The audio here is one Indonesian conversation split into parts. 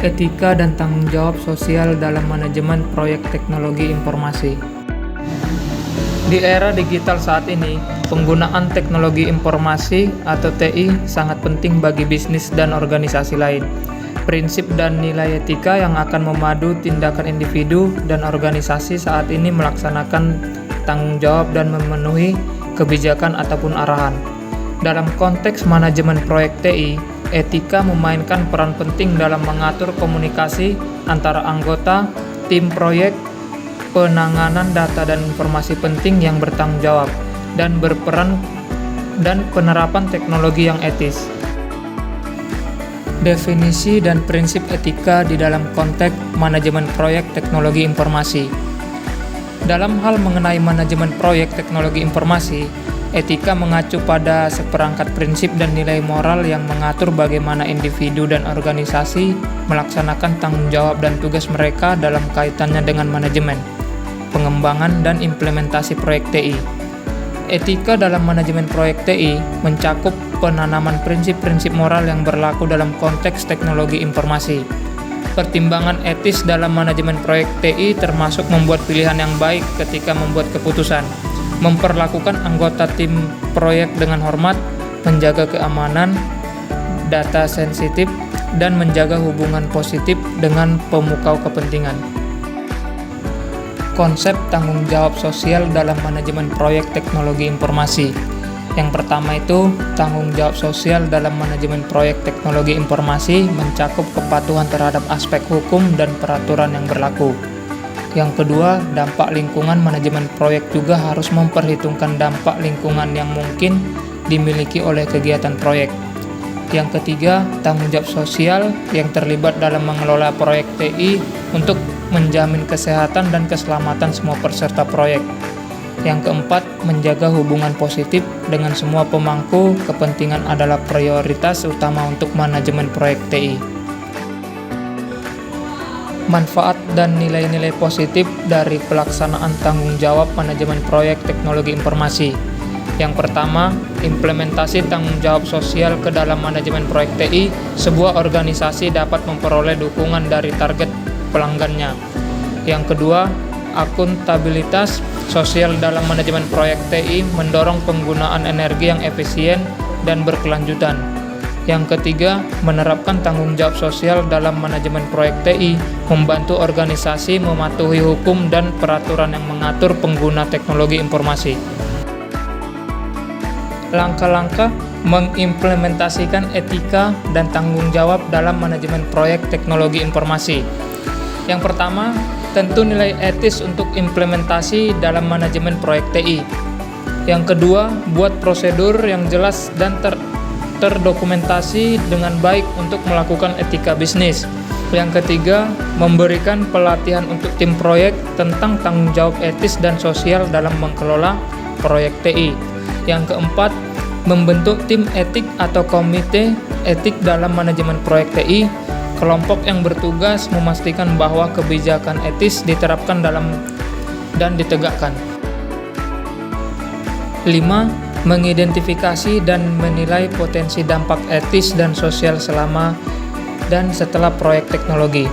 Etika dan tanggung jawab sosial dalam manajemen proyek teknologi informasi. Di era digital saat ini, penggunaan teknologi informasi atau TI sangat penting bagi bisnis dan organisasi lain. Prinsip dan nilai etika yang akan memadu tindakan individu dan organisasi saat ini melaksanakan tanggung jawab dan memenuhi kebijakan ataupun arahan. Dalam konteks manajemen proyek TI, etika memainkan peran penting dalam mengatur komunikasi antara anggota, tim proyek, penanganan data dan informasi penting yang bertanggung jawab, dan berperan dan penerapan teknologi yang etis. Definisi dan prinsip etika di dalam konteks manajemen proyek teknologi informasi. Dalam hal mengenai manajemen proyek teknologi informasi, etika mengacu pada seperangkat prinsip dan nilai moral yang mengatur bagaimana individu dan organisasi melaksanakan tanggung jawab dan tugas mereka dalam kaitannya dengan manajemen, pengembangan, dan implementasi proyek TI. Etika dalam manajemen proyek TI mencakup penanaman prinsip-prinsip moral yang berlaku dalam konteks teknologi informasi. Pertimbangan etis dalam manajemen proyek TI termasuk membuat pilihan yang baik ketika membuat keputusan, memperlakukan anggota tim proyek dengan hormat, menjaga keamanan data sensitif, dan menjaga hubungan positif dengan pemukau kepentingan. Konsep tanggung jawab sosial dalam manajemen proyek teknologi informasi. Yang pertama itu, tanggung jawab sosial dalam manajemen proyek teknologi informasi mencakup kepatuhan terhadap aspek hukum dan peraturan yang berlaku. Yang kedua, dampak lingkungan manajemen proyek juga harus memperhitungkan dampak lingkungan yang mungkin dimiliki oleh kegiatan proyek. Yang ketiga, tanggung jawab sosial yang terlibat dalam mengelola proyek TI untuk menjamin kesehatan dan keselamatan semua peserta proyek. Yang keempat, menjaga hubungan positif dengan semua pemangku kepentingan adalah prioritas utama untuk manajemen proyek TI. Manfaat dan nilai-nilai positif dari pelaksanaan tanggung jawab manajemen proyek teknologi informasi. Yang pertama, implementasi tanggung jawab sosial ke dalam manajemen proyek TI, sebuah organisasi dapat memperoleh dukungan dari target pelanggannya. Yang kedua, akuntabilitas sosial dalam manajemen proyek TI mendorong penggunaan energi yang efisien dan berkelanjutan. Yang ketiga, menerapkan tanggung jawab sosial dalam manajemen proyek TI membantu organisasi mematuhi hukum dan peraturan yang mengatur pengguna teknologi informasi. Langkah-langkah mengimplementasikan etika dan tanggung jawab dalam manajemen proyek teknologi informasi. Yang pertama, tentu nilai etis untuk implementasi dalam manajemen proyek TI. Yang kedua, buat prosedur yang jelas dan terdokumentasi dengan baik untuk melakukan etika bisnis. Yang ketiga, memberikan pelatihan untuk tim proyek tentang tanggung jawab etis dan sosial dalam mengelola proyek TI. Yang keempat, membentuk tim etik atau komite etik dalam manajemen proyek TI. Kelompok yang bertugas memastikan bahwa kebijakan etis diterapkan dalam dan ditegakkan. 5. Mengidentifikasi dan menilai potensi dampak etis dan sosial selama dan setelah proyek teknologi.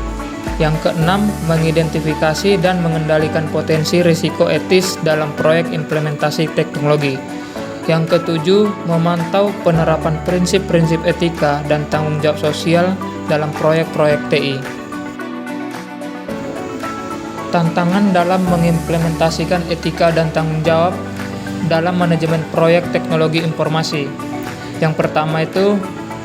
Yang keenam, mengidentifikasi dan mengendalikan potensi risiko etis dalam proyek implementasi teknologi. Yang ketujuh, memantau penerapan prinsip-prinsip etika dan tanggung jawab sosial dalam proyek-proyek TI. Tantangan dalam mengimplementasikan etika dan tanggung jawab dalam manajemen proyek teknologi informasi. Yang pertama itu,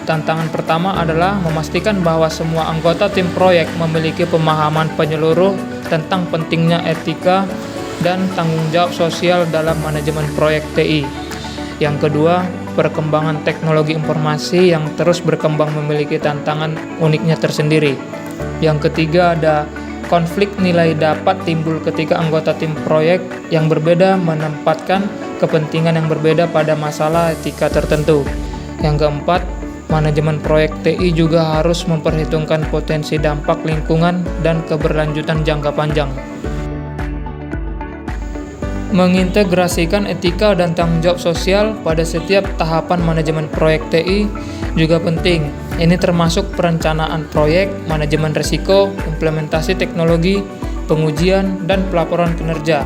tantangan pertama adalah memastikan bahwa semua anggota tim proyek memiliki pemahaman menyeluruh tentang pentingnya etika dan tanggung jawab sosial dalam manajemen proyek TI. Yang kedua, perkembangan teknologi informasi yang terus berkembang memiliki tantangan uniknya tersendiri. Yang ketiga, ada konflik nilai dapat timbul ketika anggota tim proyek yang berbeda menempatkan kepentingan yang berbeda pada masalah etika tertentu. Yang keempat, Manajemen proyek TI juga harus memperhitungkan potensi dampak lingkungan dan keberlanjutan jangka panjang. Mengintegrasikan etika dan tanggung jawab sosial pada setiap tahapan manajemen proyek TI juga penting. Ini termasuk perencanaan proyek, manajemen risiko, implementasi teknologi, pengujian, dan pelaporan kinerja.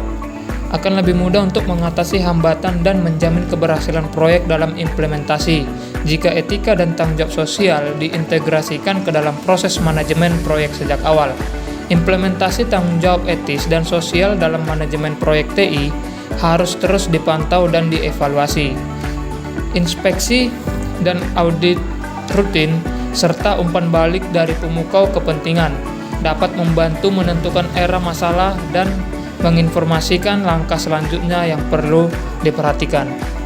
Akan lebih mudah untuk mengatasi hambatan dan menjamin keberhasilan proyek dalam implementasi jika etika dan tanggung jawab sosial diintegrasikan ke dalam proses manajemen proyek sejak awal. Implementasi tanggung jawab etis dan sosial dalam manajemen proyek TI harus terus dipantau dan dievaluasi. Inspeksi dan audit rutin serta umpan balik dari pemukau kepentingan dapat membantu menentukan era masalah dan menginformasikan langkah selanjutnya yang perlu diperhatikan.